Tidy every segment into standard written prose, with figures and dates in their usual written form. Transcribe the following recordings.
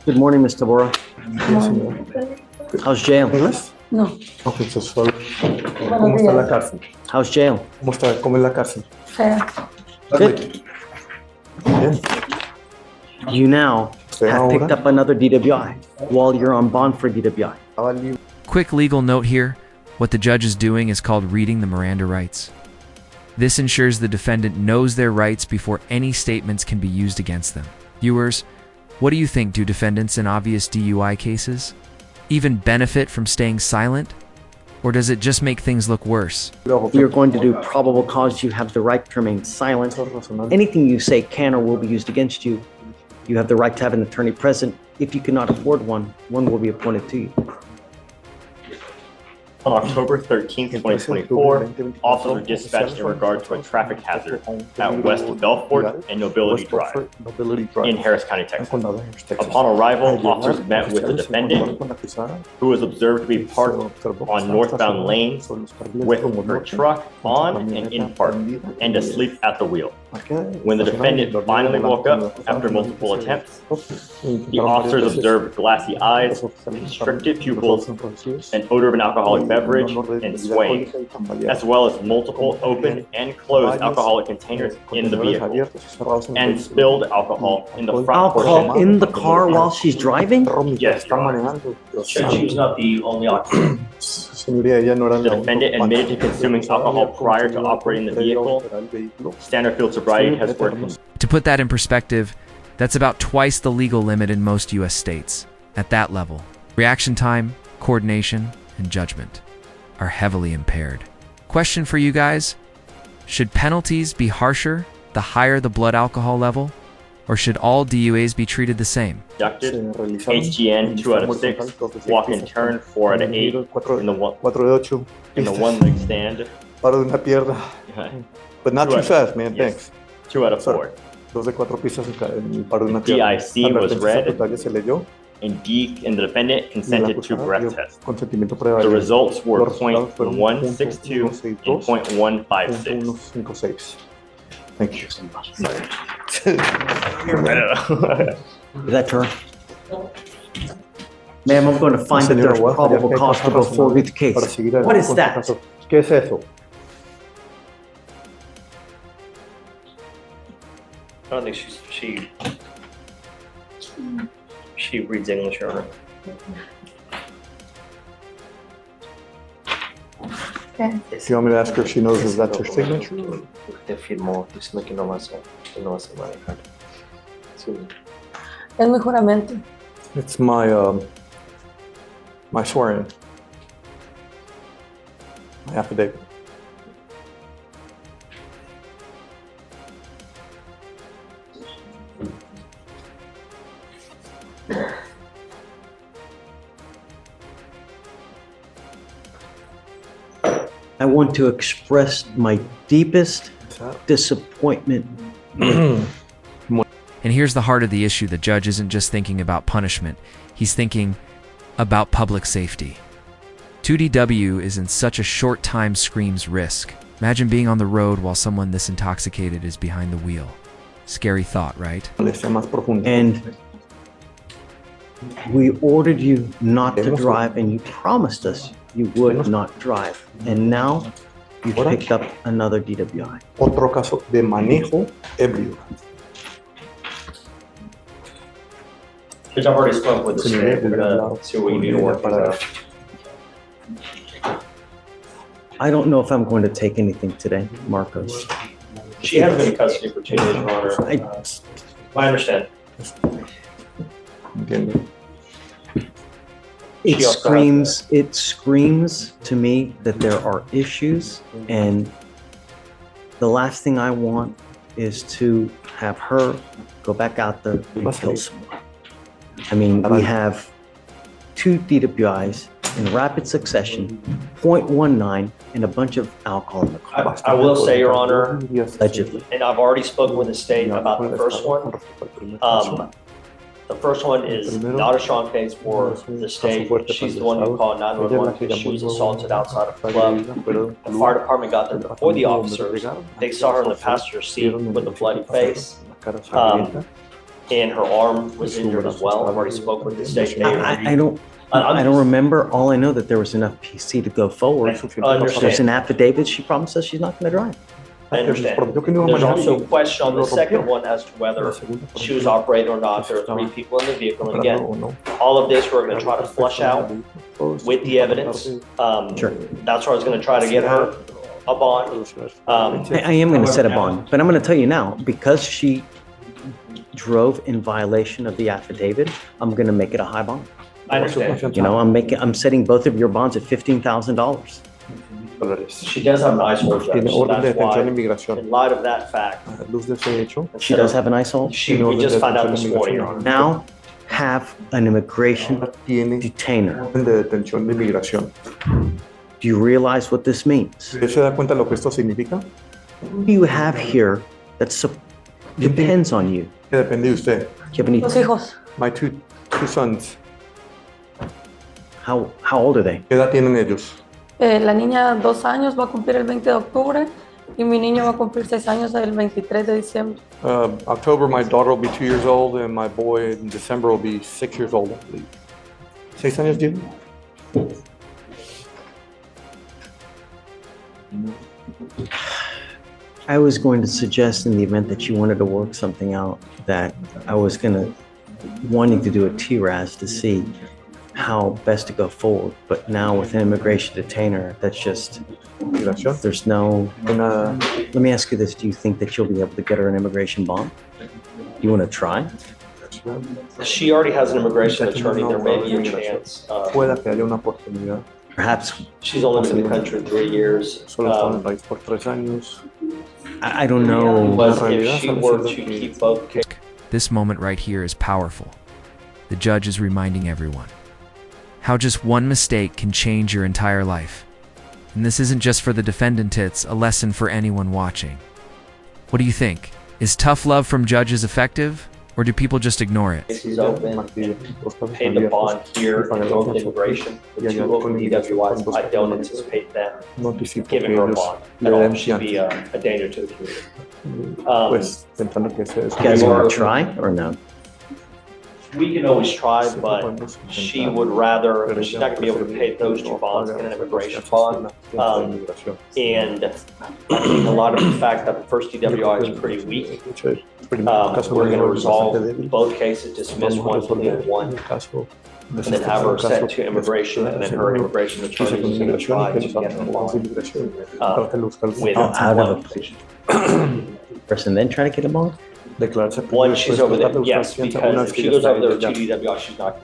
Good morning, Mr. Bora. How's jail? ¿Inglés? No. Ok, so sorry. ¿Cómo está la cárcel? How's jail? ¿Cómo es la cárcel? Fea. Good. Bien. You now have picked up another DWI while you're on bond for DWI. Quick legal note here. What the judge is doing is called reading the Miranda rights. This ensures the defendant knows their rights before any statements can be used against them. Viewers, what do you think? Do defendants in obvious DUI cases even benefit from staying silent? Or does it just make things look worse? If you're going to do probable cause, you have the right to remain silent. Anything you say can or will be used against you. You have the right to have an attorney present. If you cannot afford one, one will be appointed to you. On October 13, 2024, officers were dispatched in regard to a traffic hazard at West Belfort and Nobility Drive in Harris County, Texas. Upon arrival, officers met with the defendant, who was observed to be parked on northbound lanes with her truck on and in park and asleep at the wheel. When the defendant finally woke up after multiple attempts, the officers observed glassy eyes, constricted pupils, an odor of an alcoholic beverage, and swaying, as well as multiple open and closed alcoholic containers in the vehicle, and spilled alcohol in the front portion. Alcohol in the car while she's driving? Yes, Your Honor. She was not the only occupant. The defendant admitted to consuming alcohol prior to operating the vehicle. Standard field sobriety has worked. To put that in perspective, that's about twice the legal limit in most US states. At that level, reaction time, coordination, and judgment are heavily impaired. Question for you guys: should penalties be harsher the higher the blood alcohol level? Or should all DUAs be treated the same? Conducted, HGN 2 out of 6, walk and turn 4 out of 8, in the one leg stand. Paro de una pierna. But not too fast, man, thanks. 2 out of 4. Dos de cuatro pisas en paro de una pierna. DIC was read, Se leyó. and the defendant consented to breath test. Consentimiento The previo. results were .162 and .156. 1.56. Thank you. Is that her? Ma'am, I'm going to find that there's probable cause to go forward with the case. What is that? ¿Qué es eso? I don't think she reads English, Your Honor. Okay. Do you want me to ask her if she knows if that's her signature? Usted firmó diciendo que no va a manejar. Sí. Es mi juramento. It's my my swearing. My affidavit. I want to express my deepest disappointment. And here's the heart of the issue. The judge isn't just thinking about punishment. He's thinking about public safety. 2DW is in such a short time screams risk. Imagine being on the road while someone this intoxicated is behind the wheel. Scary thought, right? And we ordered you not to drive, and you promised us you would not drive. And now you picked up another DWI. Otro caso de manejo ebrio. I've already spoken with the state. We're gonna see what you need to work out. I don't know if I'm going to take anything today, Marcos. She has been in custody for 2 days, Your Honor. I understand. Entiendo. It screams to me that there are issues, and the last thing I want is to have her go back out there and kill someone. I mean, we have 2 DWIs in rapid succession, .19, and a bunch of alcohol in the car. I will say, Your Honor, Allegedly. and I've already spoken with the state about the first one. The first one is not a strong case for the state. She's the one who called 911 because she was assaulted outside of the club. The fire department got there before the officers. They saw her in the passenger seat with a bloody face. and her arm was injured as well. I've already spoke with the state. I don't remember. All I know that there was enough PC to go forward. There's an affidavit. She promised us she's not going to drive. I understand. There's also a question on the second one as to whether she was operating or not. There are 3 people in the vehicle. And again, all of this we're going to try to flush out with the evidence. Sure. That's where I was going to try to get her a bond. I am going to set a bond, but I'm going to tell you now, because she drove in violation of the affidavit, I'm going to make it a high bond. I understand. You know, I'm setting both of your bonds at $15,000. She does have an ISO, Judge, Tiene so orden de that's why, detención de inmigración. in light of that fact, A luz de ese hecho, She does have an ISOL. we just found out this morning, Your Honor. Now have an immigration tiene detainer. orden de detención de inmigración. Do you realize what this means? ¿Usted se da cuenta de lo que esto significa? Who do you have here that depends on you? Que depende de usted. Do you have any? Los hijos. My two sons, How old are they? ¿qué edad tienen ellos? La niña 2 años va a cumplir el 20 de octubre y mi niño va a cumplir 6 años el 23 de diciembre. October, my daughter will be 2 years old, and my boy in December will be 6 years old, I believe. 6 años, Jim? I was going to suggest, in the event that you wanted to work something out, that I was wanting to do a TRAS to see how best to go forward. But now with an immigration detainer, that's just, Migración. there's no, Una let me ask you this. Do you think that you'll be able to get her an immigration bond? Do you want to try? She already has an immigration attorney. There may be a chance. pueda que haya una oportunidad. Perhaps, She's only been in the country 3 years. Solo está en el país por 3 años. I don't know. Was if she were to keep both cases. This moment right here is powerful. The judge is reminding everyone how just one mistake can change your entire life. And this isn't just for the defendant, it's a lesson for anyone watching. What do you think? Is tough love from judges effective, or do people just ignore it? Cases open, pay the bond here and go to immigration. The 2 open DWIs, I don't anticipate them No anticipo giving que her a ellos bond le at all. den She'd be fianza. a danger to the community. Pues pensando que se You guys want to try or no? We can always try, but she would rather, she's not gonna be able to pay those 2 bonds and an immigration bond. And I think a lot of the fact that the first DWI is pretty weak, we're gonna resolve both cases, dismiss one, plea one, and then have her sent to immigration, and then her immigration attorney is gonna try to get her bond with Out of one. a person, then try to get a bond? One, she's over there, yes, because if she goes over there with 2 DWI, she's not.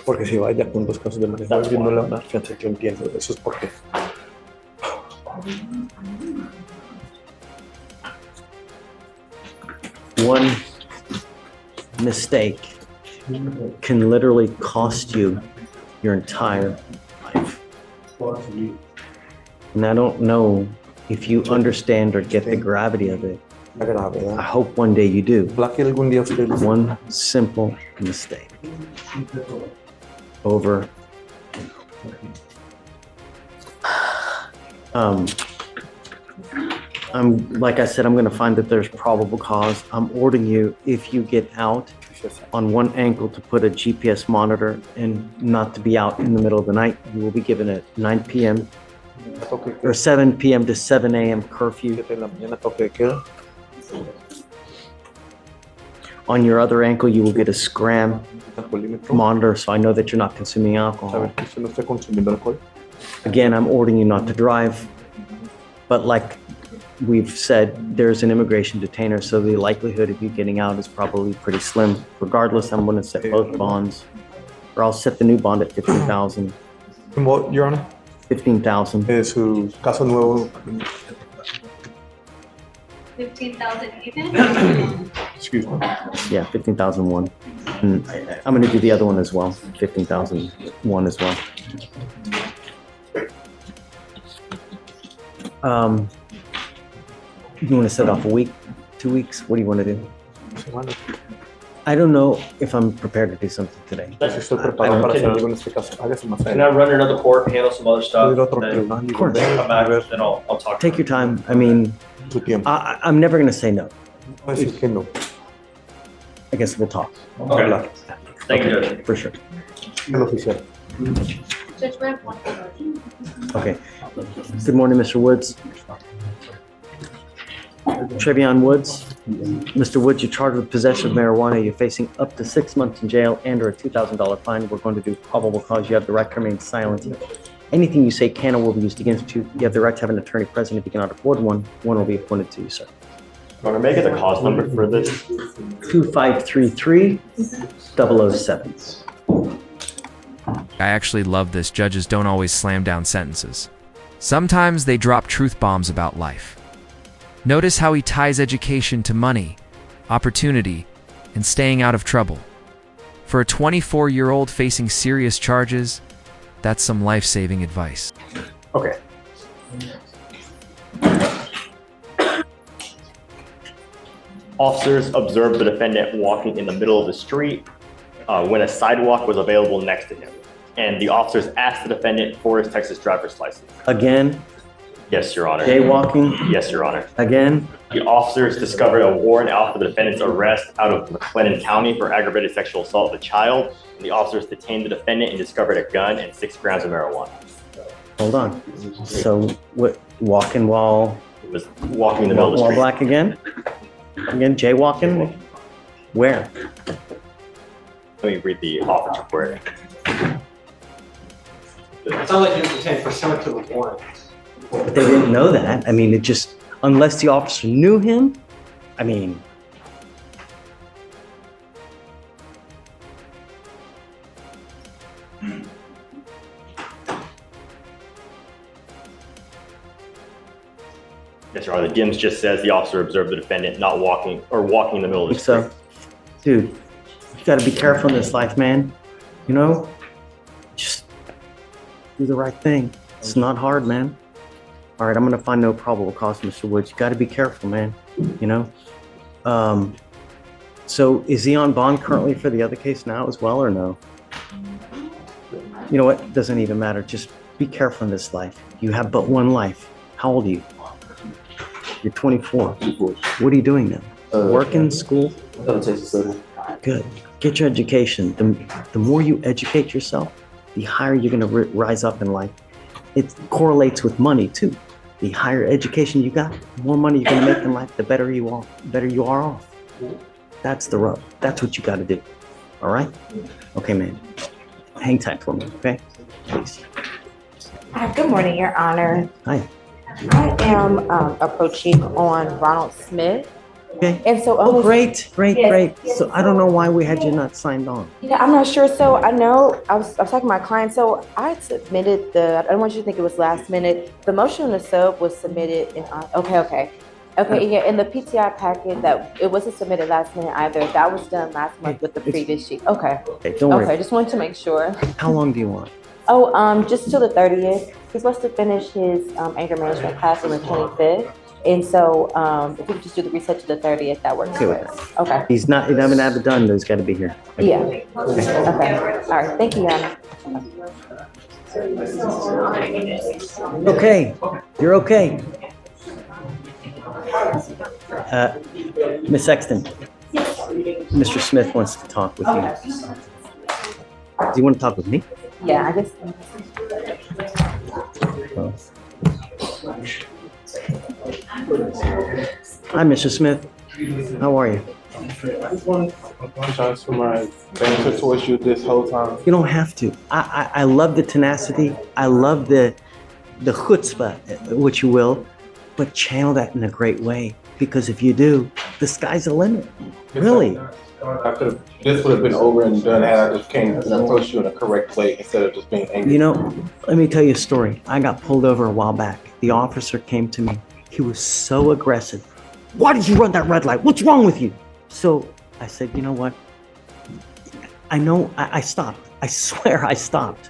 Porque si vaya con 2 casos de manejo, alguien no le van a dar fianza, yo entiendo. Eso es porque One mistake can literally cost you your entire life. And I don't know if you understand or get the gravity of it. la gravedad. I hope one day you do. Ojalá que algún día ustedes One simple mistake. Over. Like I said, I'm going to find that there's probable cause. I'm ordering you, if you get out, on one ankle to put a GPS monitor and not to be out in the middle of the night. You will be given a 9 p.m. or 7 p.m. to 7 a.m. curfew. 7 de la mañana toque de queda. On your other ankle, you will get a scram Alcoholímetro. monitor, so I know that you're not consuming alcohol. Saber que usted no está consumiendo alcohol. Again, I'm ordering you not to drive, but like we've said, there's an immigration detainer, so the likelihood of you getting out is probably pretty slim. Regardless, I'm going to set both bonds, or I'll set the new bond at 15,000. And what, Your Honor? 15,000. Su caso nuevo. 15,000 even? Excuse me. Yeah, 15,001. And I'm going to do the other one as well, 15,001 as well. You want to set off a week, 2 weeks? What do you want to do? Semana. I don't know if I'm prepared to do something today. Si estoy preparado para hacer algo en este caso, hágase más Can I adelante. run another court, handle some other stuff, Ir a otro then tribunal y Of course. come back, then I'll talk. Take your time. I mean, su tiempo. I'm never going to say no. No decir que no. I guess we'll talk. Okay. Thank you, Judge. For sure. Judge Webb, one. Okay. Good morning, Mr. Woods. Trevion Woods. Mr. Woods, you're charged with possession of marijuana. You're facing up to 6 months in jail and or a $2,000 fine. We're going to do probable cause. You have the right to remain silent. Anything you say can or will be used against you. You have the right to have an attorney present. If you cannot afford one, one will be appointed to you, sir. Your Honor, may I get the cause number for this? 2533-007. I actually love this. Judges don't always slam down sentences. Sometimes they drop truth bombs about life. Notice how he ties education to money, opportunity, and staying out of trouble. For a 24-year-old facing serious charges, that's some life-saving advice. Okay. Officers observed the defendant walking in the middle of the street when a sidewalk was available next to him. And the officers asked the defendant for his Texas driver's license. Again, Yes, Your Honor. jaywalking. Yes, Your Honor. Again, The officers discovered a warrant out for the defendant's arrest out of McLennan County for aggravated sexual assault of a child. And the officers detained the defendant and discovered a gun and 6 grams of marijuana. hold on. So what, walking while He was walking in the middle of the street. black again? Again, jaywalking? Where? Let me read the officer report. It sounds like you were saying pursuant to the warrant. They didn't know that. I mean, it just, unless the officer knew him, I mean. Yes, Your Honor. The DIMS just says the officer observed the defendant not walking or walking in the middle of the street. So, dude, you gotta be careful in this life, man. You know, just do the right thing. It's not hard, man. All right, I'm gonna find no probable cause, Mr. Woods. You gotta be careful, man. You know? So is he on bond currently for the other case now as well, or no? You know what? Doesn't even matter. Just be careful in this life. You have but one life. How old are you? You're 24. What are you doing now? Working, school? Good. Get your education. The more you educate yourself, the higher you're going to rise up in life. It correlates with money too. The higher education you got, the more money you're going to make in life, the better you are off. That's the rub. That's what you got to do. All right? Okay, man. Hang tight for me, okay? Please. Good morning, Your Honor. Hi. I am approaching on Ronald Smith. Okay. And so, Oh, great. Yes. So I don't know why we had you not signed on. Yeah, I'm not sure. So I know I was talking to my client. So I submitted I don't want you to think it was last minute. The motion to sub was submitted in, okay. Yeah, in the PTI packet that it wasn't submitted last minute either. That was done last month with the previous sheet. Okay. Okay, don't worry. Okay, just wanted to make sure. How long do you want? Oh, just till the 30th. He's supposed to finish his anger management class on the 25th. And so if we could just do the reset to the 30th, that works Okay for with us. Okay. He's not, he doesn't have it done, though. He's got to be here. Yeah. Okay. All right. Thank you, Your Honor. Okay, you're okay. Miss Sexton, Mr. Smith wants to talk with you. Do you want to talk with me? Yeah, I guess. Hi, Mr. Smith. How are you? I apologize for my banter towards you this whole time. You don't have to. I love the tenacity. I love the chutzpah, what you will, but channel that in a great way. Because if you do, the sky's the limit. Really. This would have been over and done had I just came and approached you in a correct way instead of just being angry. You know, let me tell you a story. I got pulled over a while back. The officer came to me. He was so aggressive. Why did you run that red light? What's wrong with you? So I said, you know what? I know I stopped. I swear I stopped.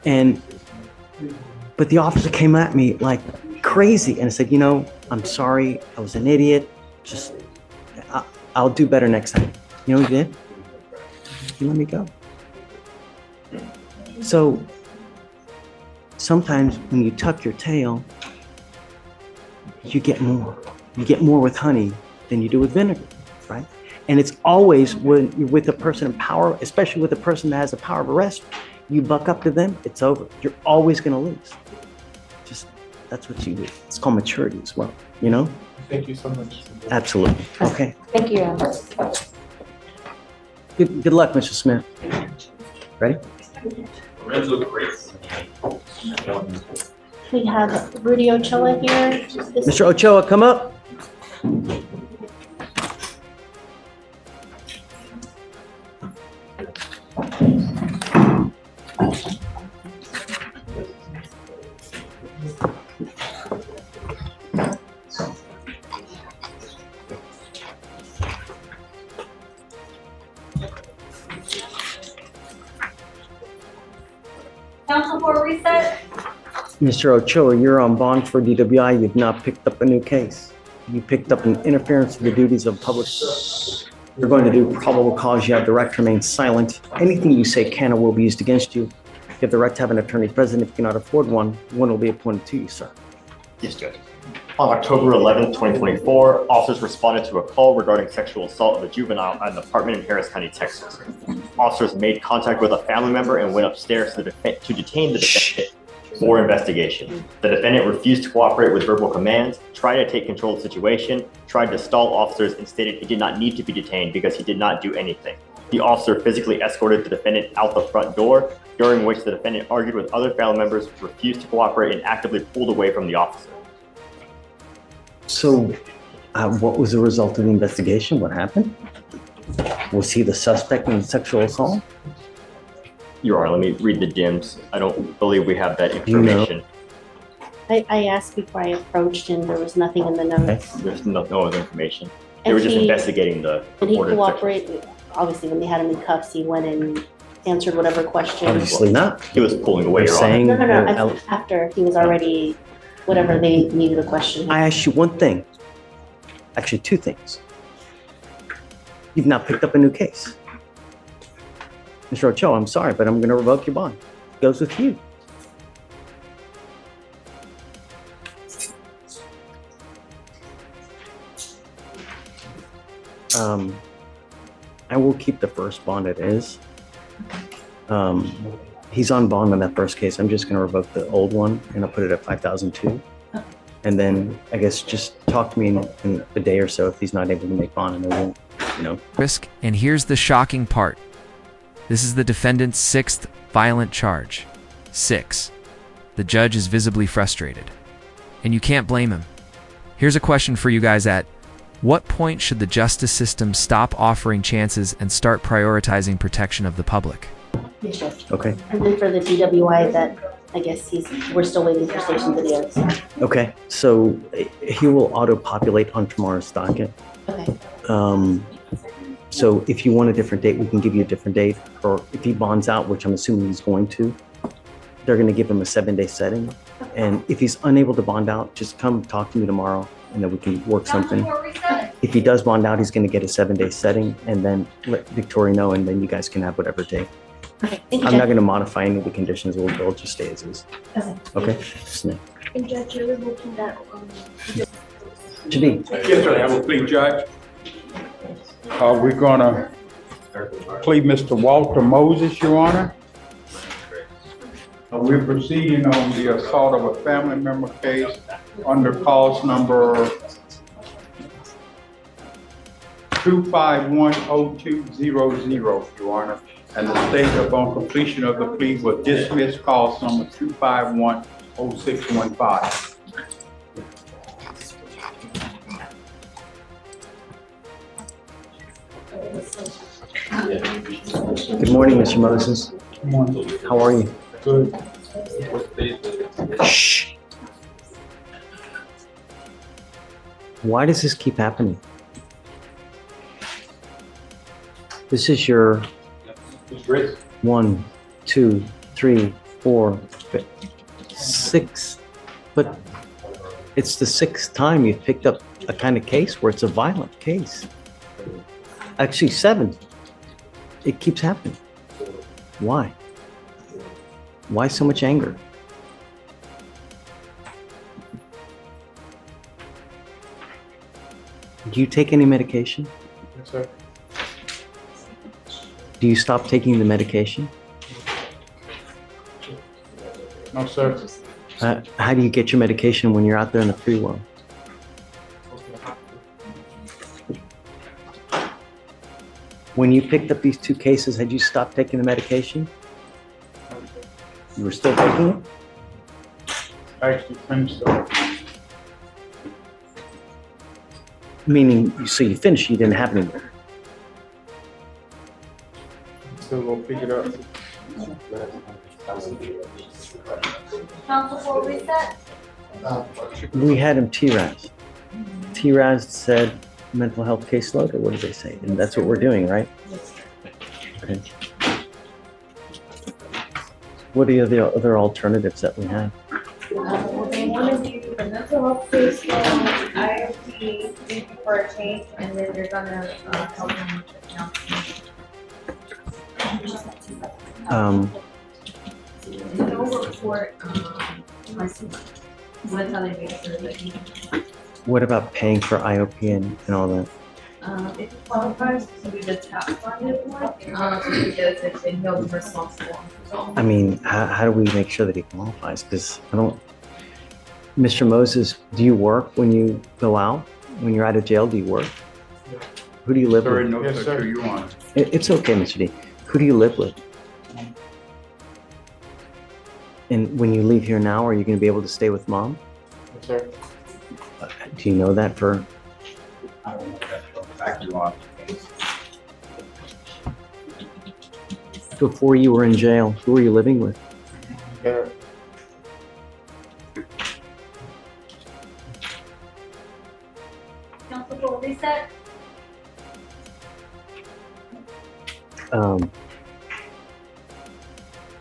But the officer came at me like crazy. And I said, you know, I'm sorry. I was an idiot. Just, I'll do better next time. You know what he did? He let me go. So sometimes when you tuck your tail, you get more. You get more with honey than you do with vinegar, right? And it's always when you're with a person in power, especially with a person that has a power of arrest, you buck up to them, it's over. You're always going to lose. Just, that's what you do. It's called maturity as well, you know? Thank you so much. Absolutely. Okay. Thank you, Your Honor. Good luck, Mr. Smith. Ready? We have Rudy Ochoa here. Mr. Ochoa, come up. Council for reset. Mr. Ochoa, you're on bond for DWI. You've not picked up a new case. You picked up an interference with the duties of public service. You're going to do probable cause. You have the right to remain silent. Anything you say can or will be used against you. You have the right to have an attorney present. If you cannot afford one will be appointed to you, sir. Yes, Judge. On October 11th, 2024, officers responded to a call regarding sexual assault of a juvenile at an apartment in Harris County, Texas. Officers made contact with a family member and went upstairs to detain the defendant for investigation. The defendant refused to cooperate with verbal commands, tried to take control of the situation, tried to stall officers, and stated he did not need to be detained because he did not do anything. The officer physically escorted the defendant out the front door, during which the defendant argued with other family members, refused to cooperate, and actively pulled away from the officer. So, what was the result of the investigation? What happened? Was he the suspect in the sexual assault? Your Honor, let me read the DIMS. I don't believe we have that information. I asked before I approached and there was nothing in the notes. There's no other information. They And were just he- investigating the Did he reported cooperate? Obviously, when they had him in cuffs, he went and answered whatever questions. Obviously not. He was pulling away, They're Your Honor. saying. No, they're after he was already, whatever they needed a question. I asked you one thing. Actually, two things. You've not picked up a new case. Mr. Ochoa, I'm sorry, but I'm going to revoke your bond. It goes with you. I will keep the first bond it is. He's on bond on that first case. I'm just going to revoke the old one and I'll put it at 5,002. And then I guess just talk to me in a day or so if he's not able to make bond and I won't, you know. Risk, and here's the shocking part. This is the defendant's sixth violent charge. 6. The judge is visibly frustrated. And you can't blame him. Here's a question for you guys at what point should the justice system stop offering chances and start prioritizing protection of the public? Yes, Judge. Okay. And then for the DWI that I guess we're still waiting for station videos. Okay. So he will auto-populate on tomorrow's docket. Okay. So if you want a different date, we can give you a different date. Or if he bonds out, which I'm assuming he's going to, they're going to give him a 7-day setting. And if he's unable to bond out, just come talk to me tomorrow and then we can work something. If he does bond out, he's going to get a 7-day setting and then let Victoria know and then you guys can have whatever day. Okay. Thank you, I'm not Judge. going to modify any of the conditions. We'll just stay as is. Okay. Okay? Snake. And Judge, you're revoking that. Jadid. Yes, sir, have a plea, Judge. We're gonna plead Mr. Walter Moses, Your Honor. We're proceeding on the assault of a family member case under cause number 2510200, Your Honor. And the state upon completion of the plea will dismiss cause number 2510615. Good morning, Mr. Moses. How are you? Good. Shh. Why does this keep happening? This is your 1, 2, 3, 4, 5, 6, but it's the 6th time you've picked up a kind of case where it's a violent case. Actually, 7. It keeps happening. Why? Why so much anger? Do you take any medication? Yes, sir. Do you stop taking the medication? No, sir. How do you get your medication when you're out there in the free world? When you picked up these 2 cases, had you stopped taking the medication? You were still taking it? I actually finished it. Meaning, so you finished, you didn't have any more. Still gonna pick it up. Council for reset? We had him TRAS. TRAS said mental health caseload, or what did they say? And that's what we're doing, right? Okay. What are the other alternatives that we have? They want to do the mental health caseload, IOP, looking for a change, and then they're gonna help them with the counseling. No report, my super. That's how they make sure that he, What about paying for IOP and all that? if he qualifies to be the top funded one, he does it, then he'll be responsible. I mean, how do we make sure that he qualifies? Because I don't, Mr. Moses, do you work when you go out? When you're out of jail, do you work? Who do you live Sorry, with? no, Yes, sir. sir. You on? It's okay, Mr. D. Who do you live with? And when you leave here now, are you going to be able to stay with mom? Yes, sir. Do you know that for? I don't know if that's for a fact you on. Before you were in jail, who were you living with? Yeah. Council for reset?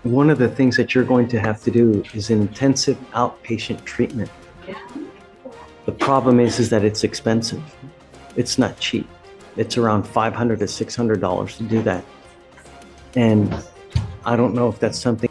One of the things that you're going to have to do is an intensive outpatient treatment. The problem is that it's expensive. It's not cheap. It's around $500 to $600 to do that. And I don't know if that's something